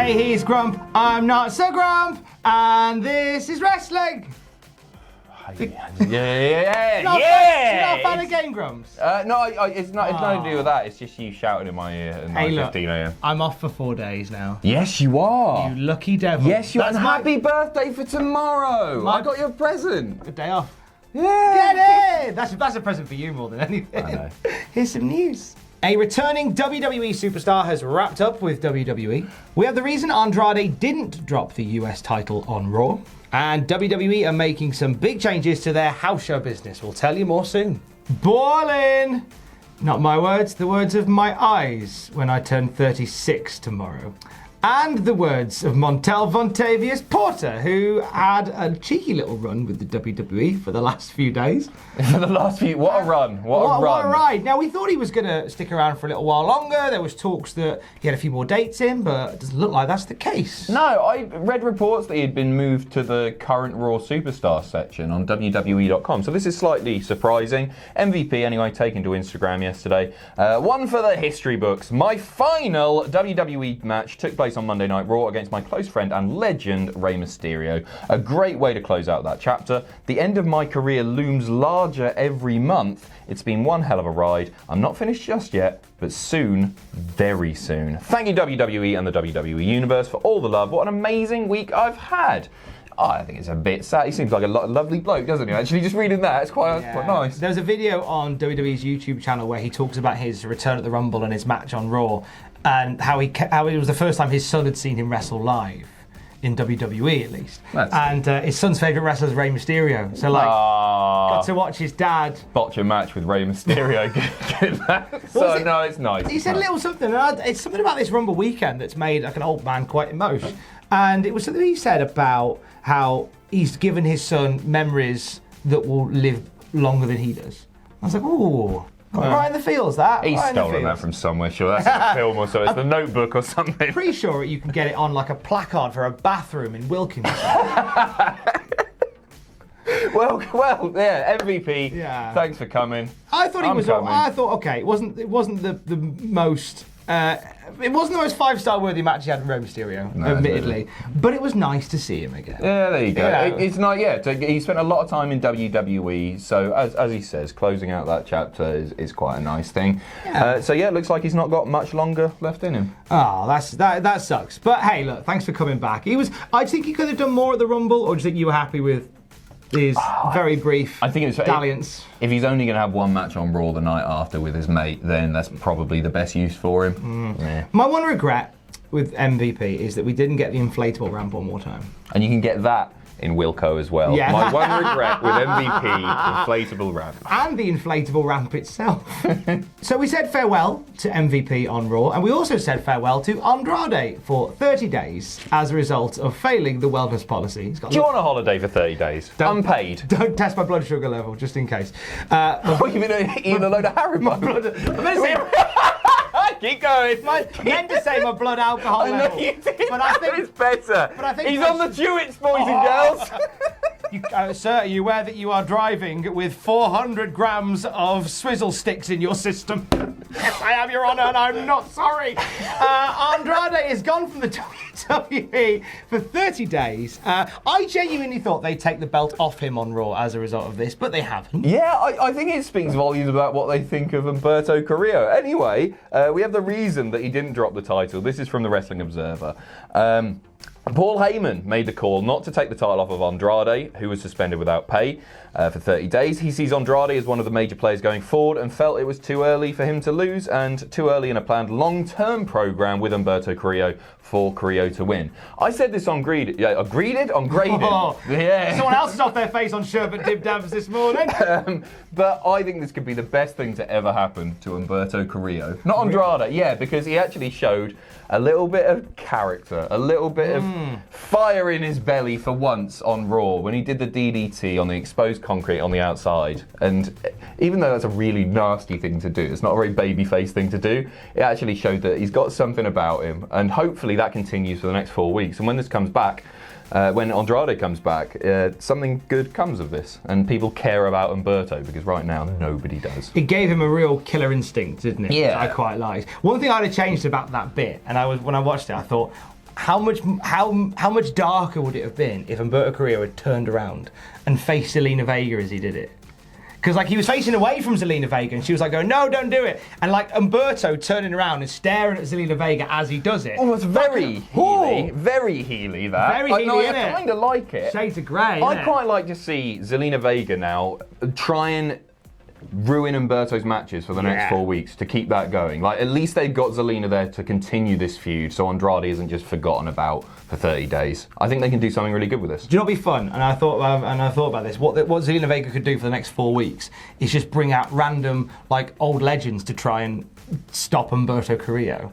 Hey, he's Grump, I'm not so Grump, and this is wrestling. Yeah. You're not a fan of Game Grumps? No, it's nothing to do with that. It's just you shouting in my ear at 9:15 a.m. I'm off for 4 days now. Yes, you are. You lucky devil. Yes, you are. And happy birthday for tomorrow. I got you a present. Good day off. Yeah. Get it! That's a present for you more than anything. I know. Here's some news. A returning WWE Superstar has wrapped up with WWE. We have the reason Andrade didn't drop the US title on Raw. And WWE are making some big changes to their house show business. We'll tell you more soon. Ballin'! Not my words, the words of my eyes when I turn 36 tomorrow. And the words of Montel Vontavious Porter, who had a cheeky little run with the WWE for the last few days. For the last few, what a run! What a ride! Now we thought he was going to stick around for a little while longer. There was talks that he had a few more dates in, but it doesn't look like that's the case. No, I read reports that he had been moved to the current Raw Superstar section on WWE.com. So this is slightly surprising. MVP anyway, taken to Instagram yesterday. One for the history books. My final WWE match took place on Monday Night Raw against my close friend and legend Rey Mysterio. A great way to close out that chapter. The end of my career looms larger every month. It's been one hell of a ride. I'm not finished just yet, but soon, very soon. Thank you WWE and the WWE Universe for all the love. What an amazing week I've had. I think it's a bit sad. He seems like a lovely bloke, doesn't he? Actually, just reading that, it's quite nice. There's a video on WWE's YouTube channel where he talks about his return at the Rumble and his match on Raw, and how it was the first time his son had seen him wrestle live, in WWE at least. His son's favourite wrestler is Rey Mysterio. So got to watch his dad botch a match with Rey Mysterio. No, it's nice. He said a little something, and it's something about this Rumble weekend that's made like an old man quite emotional. And it was something he said about how he's given his son memories that will live longer than he does. I was like, ooh. Right in the feels, that. He's stolen that from somewhere, sure. That's a film or so. It's the Notebook or something. Pretty sure you can get it on like a placard for a bathroom in Wilkinson. Well, yeah, MVP. Yeah. Thanks for coming. I thought okay, it wasn't the most. It wasn't the most 5-star worthy match he had in Rey Mysterio, admittedly, but it was nice to see him again. Yeah, there you go. It's not he spent a lot of time in WWE, so as he says, closing out that chapter is quite a nice thing. Yeah. It looks like he's not got much longer left in him. Oh, that sucks. But hey, look, thanks for coming back. I think he could have done more at the Rumble, or do you think you were happy with his very brief dalliance? If he's only going to have one match on Raw the night after with his mate, then that's probably the best use for him. Yeah. My one regret with MVP is that we didn't get the inflatable ramp one more time. And you can get that in Wilco as well. Yeah. My one regret with MVP, inflatable ramp. And the inflatable ramp itself. So we said farewell to MVP on Raw, and we also said farewell to Andrade for 30 days as a result of failing the wellness policy. Do you want a holiday for 30 days? Unpaid? Don't test my blood sugar level, just in case. You've been eating a load of Haribo. Keep going. I meant to say my blood alcohol level. I know you did. But I think it's better. But I think he's on the Dewitts, boys and girls. Sir, are you aware that you are driving with 400 grams of swizzle sticks in your system? Yes, I am, Your Honour, and I'm not sorry. Andrade is gone from the WWE for 30 days. I genuinely thought they'd take the belt off him on Raw as a result of this, but they haven't. Yeah, I think it speaks volumes about what they think of Humberto Carrillo. Anyway, we have the reason that he didn't drop the title. This is from the Wrestling Observer. Paul Heyman made the call not to take the title off of Andrade, who was suspended without pay for 30 days. He sees Andrade as one of the major players going forward and felt it was too early for him to lose and too early in a planned long-term program with Humberto Carrillo for Carrillo to win. I said this on Graded. Oh, yeah. Someone else is off their face on Sherbet Dib Dabs this morning. But I think this could be the best thing to ever happen to Humberto Carrillo. Not Andrade, yeah, because he actually showed a little bit of character, a little bit of fire in his belly for once on Raw when he did the DDT on the exposed concrete on the outside. And even though that's a really nasty thing to do, it's not a very babyface thing to do, it actually showed that he's got something about him. And hopefully that continues for the next 4 weeks. And when this comes back, when Andrade comes back, something good comes of this, and people care about Humberto because right now nobody does. It gave him a real killer instinct, didn't it? Yeah, I quite liked. One thing I'd have changed about that bit, and when I watched it, I thought, how much darker would it have been if Humberto Carrillo had turned around and faced Zelina Vega as he did it? Because like he was facing away from Zelina Vega and she was like going, no, don't do it. And like Humberto turning around and staring at Zelina Vega as he does it. Oh, it's very Healy. Very Healy, that. Very Healy, no, I innit? kind of like it. Shades of grey. I'd quite like to see Zelina Vega now try and ruin Humberto's matches for the next 4 weeks to keep that going. Like, at least they've got Zelina there to continue this feud so Andrade isn't just forgotten about for 30 days. I think they can do something really good with this. Do you know what'd be fun? And I thought about this. What Zelina Vega could do for the next 4 weeks is just bring out random like old legends to try and stop Humberto Carrillo.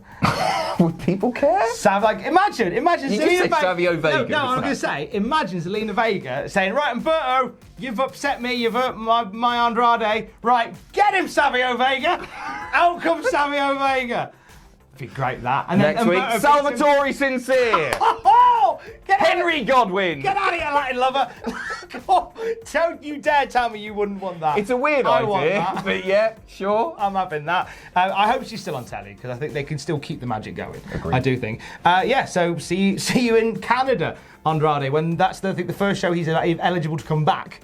Would people care? Imagine You Zelina just said Vega. Savio Vega. No, I'm going to say, imagine Zelina Vega saying, right, Humberto, you've upset me, you've hurt my Andrade. Right, get him, Savio Vega. Out comes Savio Vega. It'd be great, that. And Next then week, Humberto Salvatore Sincere. Henry Godwin. Get out of here, Latin lover. Don't you dare tell me you wouldn't want that. It's a weird I want idea, that. but yeah, sure. I'm having that. I hope she's still on telly because I think they can still keep the magic going. Agreed. I do think. So see you in Canada, Andrade. When that's I think the first show he's eligible to come back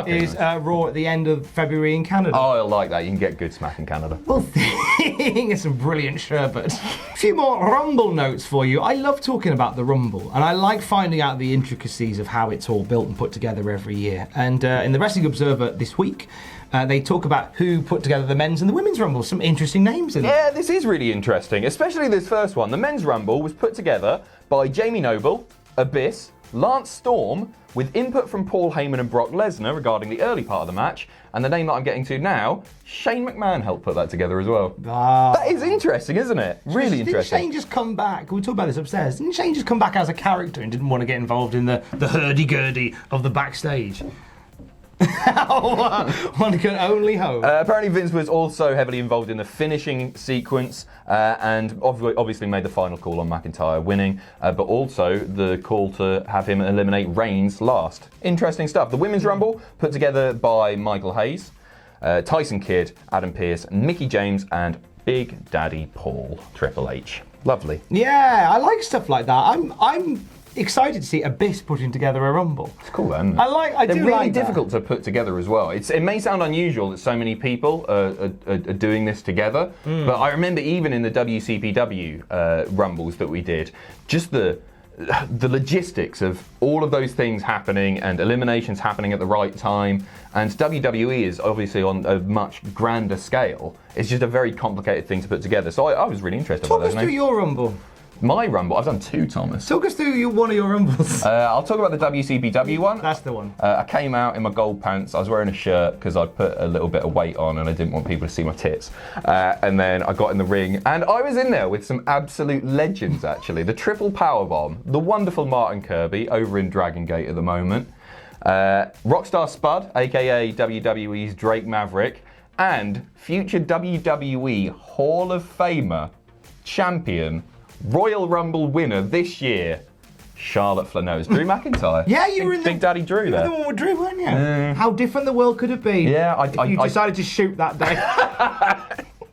is Raw at the end of February in Canada. Oh, I like that. You can get good smack in Canada. Well, it's some brilliant sherbet. A few more Rumble notes for you. I love talking about the Rumble, and I like finding out the intricacies of how it's all built and put together every year. And in the Wrestling Observer this week, they talk about who put together the men's and the women's Rumble. Some interesting names in there. Yeah, this is really interesting, especially this first one. The men's Rumble was put together by Jamie Noble, Abyss, Lance Storm, with input from Paul Heyman and Brock Lesnar regarding the early part of the match, and the name that I'm getting to now, Shane McMahon helped put that together as well. That is interesting, isn't it? Really interesting. Didn't Shane just come back? We talked about this upstairs. Didn't Shane just come back as a character and didn't want to get involved in the hurdy-gurdy of the backstage? One can only hope. Apparently Vince was also heavily involved in the finishing sequence and obviously made the final call on McIntyre winning, but also the call to have him eliminate Reigns last. Interesting stuff. The Women's Rumble put together by Michael Hayes, Tyson Kidd, Adam Pearce, Mickie James and Big Daddy Paul, Triple H. Lovely. Yeah, I like stuff like that. I'm excited to see Abyss putting together a Rumble. It's cool, then. They're really difficult to put together as well. It may sound unusual that so many people are doing this together, but I remember even in the WCPW Rumbles that we did, just the logistics of all of those things happening and eliminations happening at the right time, and WWE is obviously on a much grander scale. It's just a very complicated thing to put together. So I was really interested by those names. Talk us through your Rumble. My Rumble? I've done two, Thomas. Talk us through one of your Rumbles. I'll talk about the WCPW one. That's the one. I came out in my gold pants. I was wearing a shirt because I put a little bit of weight on and I didn't want people to see my tits. And then I got in the ring and I was in there with some absolute legends, actually. The triple powerbomb, the wonderful Martin Kirby over in Dragon Gate at the moment. Rockstar Spud, aka WWE's Drake Maverick, and future WWE Hall of Famer, champion, Royal Rumble winner this year, Charlotte Flair. No, it's Drew McIntyre. Yeah, you were in Big Daddy Drew you there. were the one with Drew, weren't you? How different the world could have been. Yeah, if you decided to shoot that day.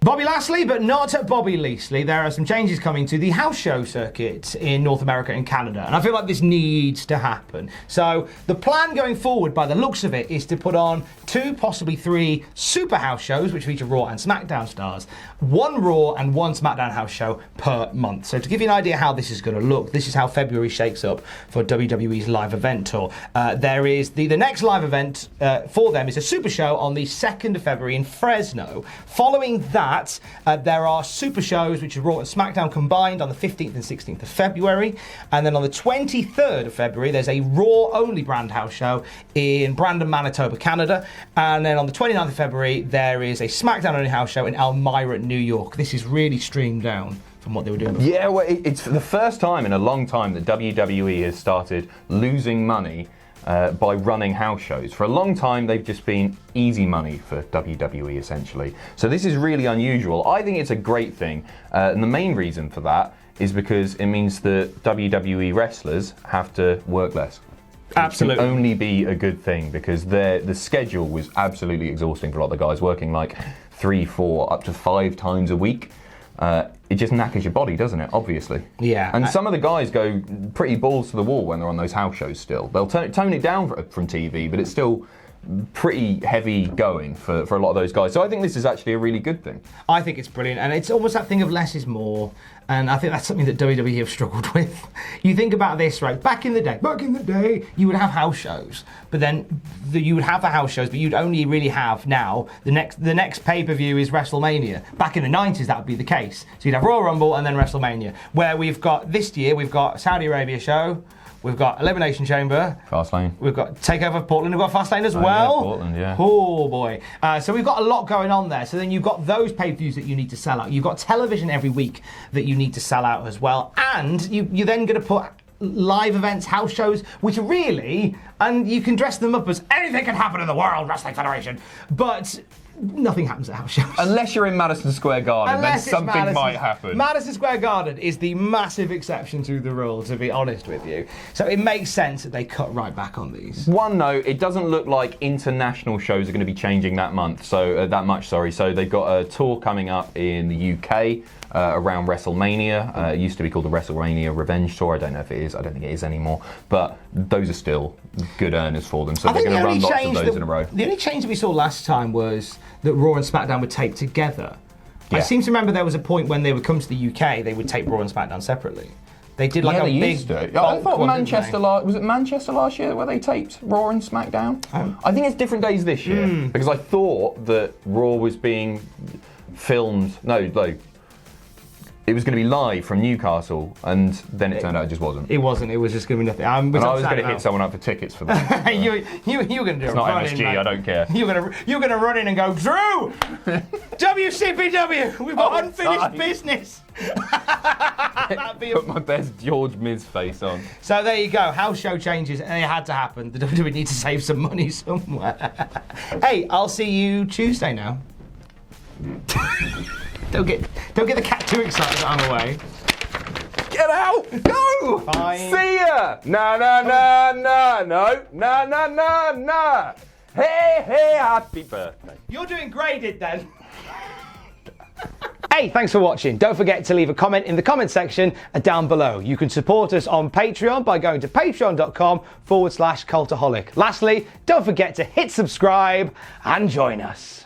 Bobby Lashley, but not Bobby Lashley. There are some changes coming to the house show circuit in North America and Canada, and I feel like this needs to happen. So the plan going forward, by the looks of it, is to put on 2, possibly 3 super house shows, which feature Raw and SmackDown stars. 1 Raw and 1 SmackDown house show per month. So to give you an idea how this is going to look, this is how February shakes up for WWE's live event tour. There is the next live event for them is a super show on the 2nd of February in Fresno. Following that, there are super shows which are Raw and SmackDown combined on the 15th and 16th of February. And then on the 23rd of February, there's a Raw-only brand house show in Brandon, Manitoba, Canada. And then on the 29th of February, there is a SmackDown-only house show in Elmira, New York. This is really streamed down from what they were doing before. Yeah, well, it's the first time in a long time that WWE has started losing money by running house shows. For a long time, they've just been easy money for WWE, essentially. So this is really unusual. I think it's a great thing. And the main reason for that is because it means that WWE wrestlers have to work less. Absolutely. It can only be a good thing because the schedule was absolutely exhausting for a lot of the guys, working like 3, 4, up to 5 times a week. it just knackers your body, doesn't it? Obviously. Yeah. And some of the guys go pretty balls to the wall when they're on those house shows still. They'll tone it down from TV, but it's still pretty heavy going for a lot of those guys. So I think this is actually a really good thing. I think it's brilliant, and it's almost that thing of less is more, and I think that's something that WWE have struggled with. You think about this, right? Back in the day, you would have house shows, but then you would have the house shows, but you'd only really have now the next pay-per-view is WrestleMania. Back in the 90s, that would be the case. So you'd have Royal Rumble and then WrestleMania, where we've got this year we've got Saudi Arabia show. We've got Elimination Chamber. Fastlane. We've got Takeover Portland. We've got Fastlane as well. Yeah, Portland, yeah. Oh boy. So we've got a lot going on there. So then you've got those pay-per-views that you need to sell out. You've got television every week that you need to sell out as well. And you're then going to put live events, house shows, which really, and you can dress them up as anything can happen in the World Wrestling Federation, but nothing happens at house shows. Unless you're in Madison Square Garden, then something might happen. Madison Square Garden is the massive exception to the rule, to be honest with you. So it makes sense that they cut right back on these. One note, it doesn't look like international shows are going to be changing that much. So they've got a tour coming up in the UK around WrestleMania. It used to be called the WrestleMania Revenge Tour. I don't know if it is. I don't think it is anymore. But those are still good earners for them. So they're going to run lots of those in a row. The only change that we saw last time was that Raw and SmackDown would tape together. Yeah. I seem to remember there was a point when they would come to the UK, they would tape Raw and SmackDown separately. They did like a big. I thought Manchester was it Manchester last year where they taped Raw and SmackDown? I think it's different days this year because I thought that Raw was being filmed. It was going to be live from Newcastle, and then it turned out it just wasn't. It wasn't. It was just going to be nothing. I was going to hit someone up for tickets for that. you were going to do it's not MSG. I don't care. You're going to run in and go, Drew, WCPW, we've got unfinished business. Put my best George Miz face on. So there you go. House show changes, and it had to happen. The WWE need to save some money somewhere. Hey, I'll see you Tuesday now. Don't get the cat too excited that I'm away. Get out! Go! Fine. See ya! No. Hey, happy birthday. You're doing graded then. Hey, thanks for watching. Don't forget to leave a comment in the comment section down below. You can support us on Patreon by going to patreon.com/Cultaholic. Lastly, don't forget to hit subscribe and join us.